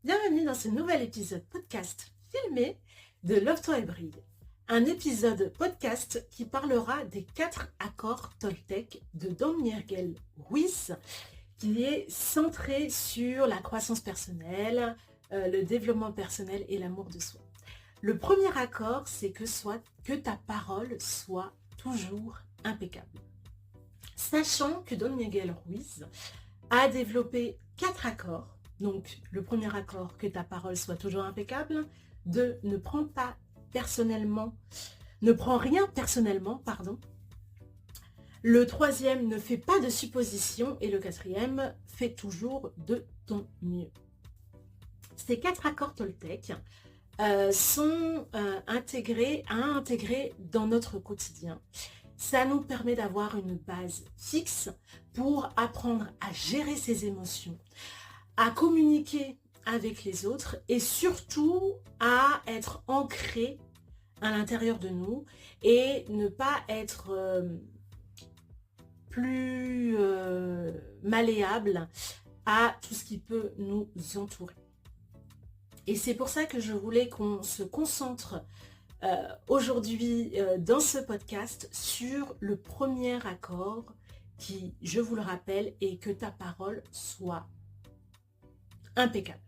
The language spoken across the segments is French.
Bienvenue dans ce nouvel épisode podcast filmé de Love-toi et brille. Un épisode podcast qui parlera des 4 accords Toltec de Don Miguel Ruiz, qui est centré sur la croissance personnelle, le développement personnel et l'amour de soi. Le premier accord, c'est que ta parole soit toujours impeccable. Sachant que Don Miguel Ruiz a développé 4 accords. Donc, le premier accord, que ta parole soit toujours impeccable. 2, ne prends rien personnellement, pardon. Le troisième, ne fais pas de suppositions. Et le quatrième, fais toujours de ton mieux. Ces 4 accords Toltec sont intégrés dans notre quotidien. Ça nous permet d'avoir une base fixe pour apprendre à gérer ses émotions, à communiquer avec les autres et surtout à être ancré à l'intérieur de nous et ne pas être plus malléable à tout ce qui peut nous entourer. Et c'est pour ça que je voulais qu'on se concentre aujourd'hui dans ce podcast sur le premier accord qui, je vous le rappelle, est que ta parole soit impeccable.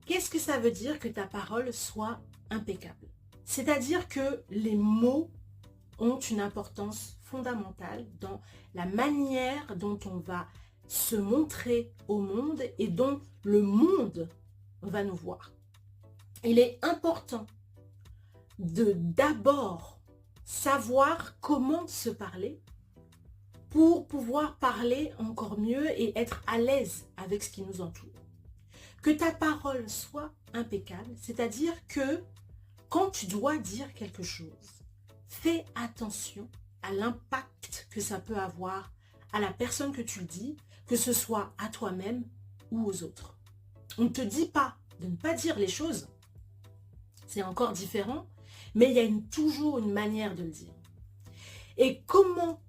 Qu'est-ce que ça veut dire que ta parole soit impeccable? C'est-à-dire que les mots ont une importance fondamentale dans la manière dont on va se montrer au monde et dont le monde va nous voir. Il est important de d'abord savoir comment se parler pour pouvoir parler encore mieux et être à l'aise avec ce qui nous entoure. Que ta parole soit impeccable, c'est-à-dire que quand tu dois dire quelque chose, fais attention à l'impact que ça peut avoir à la personne que tu le dis, que ce soit à toi-même ou aux autres. On ne te dit pas de ne pas dire les choses, c'est encore différent, mais il y a toujours une manière de le dire. Et comment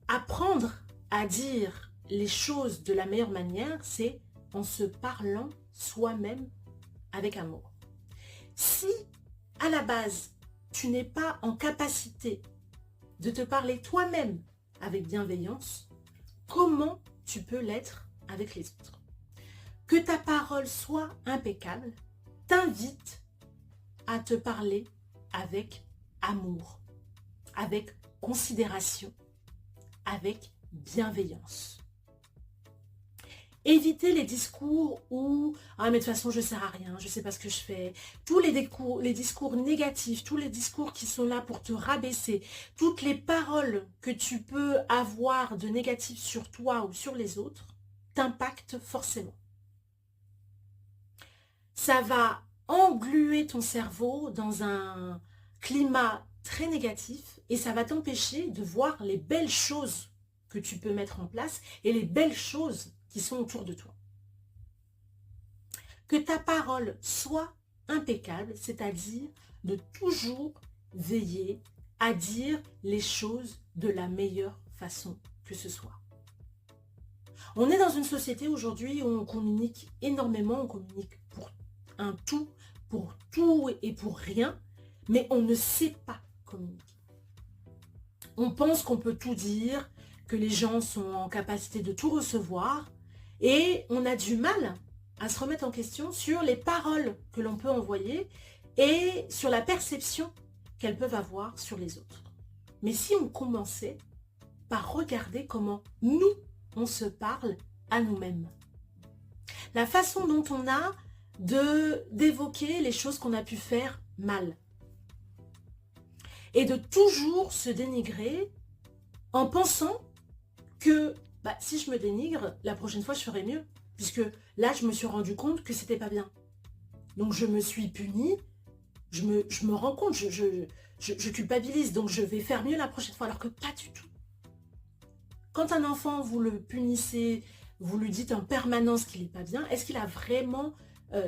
apprendre à dire les choses de la meilleure manière, c'est en se parlant soi-même avec amour. Si, à la base, tu n'es pas en capacité de te parler toi-même avec bienveillance, comment tu peux l'être avec les autres? Que ta parole soit impeccable t'invite à te parler avec amour, avec considération, avec bienveillance. Évitez les discours où « Ah mais de toute façon je ne sers à rien, je ne sais pas ce que je fais ». Tous les discours négatifs, tous les discours qui sont là pour te rabaisser, toutes les paroles que tu peux avoir de négatif sur toi ou sur les autres, t'impactent forcément. Ça va engluer ton cerveau dans un climat très négatif et ça va t'empêcher de voir les belles choses que tu peux mettre en place et les belles choses qui sont autour de toi. Que ta parole soit impeccable, c'est-à-dire de toujours veiller à dire les choses de la meilleure façon que ce soit. On est dans une société aujourd'hui où on communique énormément, on communique pour tout et pour rien, mais on ne sait pas communiquer. On pense qu'on peut tout dire, que les gens sont en capacité de tout recevoir, et on a du mal à se remettre en question sur les paroles que l'on peut envoyer et sur la perception qu'elles peuvent avoir sur les autres. Mais si on commençait par regarder comment nous, on se parle à nous-mêmes. La façon dont on a d'évoquer les choses qu'on a pu faire mal. Et de toujours se dénigrer en pensant que si je me dénigre, la prochaine fois je ferai mieux. Puisque là, je me suis rendu compte que c'était pas bien. Donc je me suis punie, je me rends compte, je culpabilise, donc je vais faire mieux la prochaine fois, alors que pas du tout. Quand un enfant, vous le punissez, vous lui dites en permanence qu'il n'est pas bien, est-ce qu'il a vraiment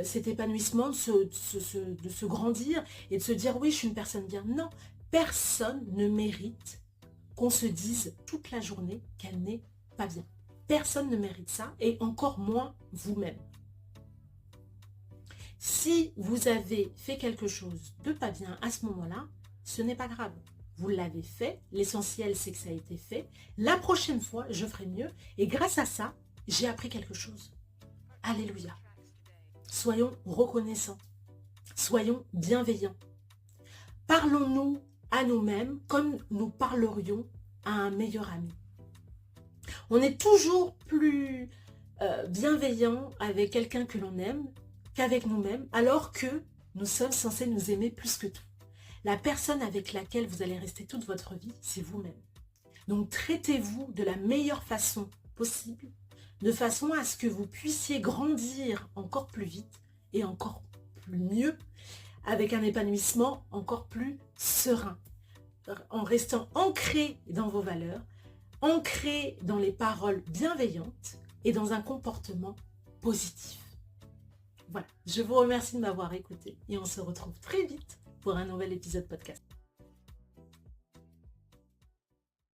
cet épanouissement de se grandir et de se dire oui, je suis une personne bien? Non, personne ne mérite qu'on se dise toute la journée qu'elle n'est pas bien. Personne ne mérite ça, et encore moins vous-même. Si vous avez fait quelque chose de pas bien à ce moment-là, ce n'est pas grave. Vous l'avez fait, l'essentiel c'est que ça a été fait. La prochaine fois, je ferai mieux et grâce à ça, j'ai appris quelque chose. Alléluia. Soyons reconnaissants. Soyons bienveillants. Parlons-nous à nous-mêmes comme nous parlerions à un meilleur ami. On est toujours plus bienveillant avec quelqu'un que l'on aime qu'avec nous-mêmes, alors que nous sommes censés nous aimer plus que tout. La personne avec laquelle vous allez rester toute votre vie, c'est vous-même. Donc traitez-vous de la meilleure façon possible, de façon à ce que vous puissiez grandir encore plus vite et encore plus mieux, avec un épanouissement encore plus serein, en restant ancré dans vos valeurs, ancré dans les paroles bienveillantes et dans un comportement positif. Voilà, je vous remercie de m'avoir écouté et on se retrouve très vite pour un nouvel épisode podcast.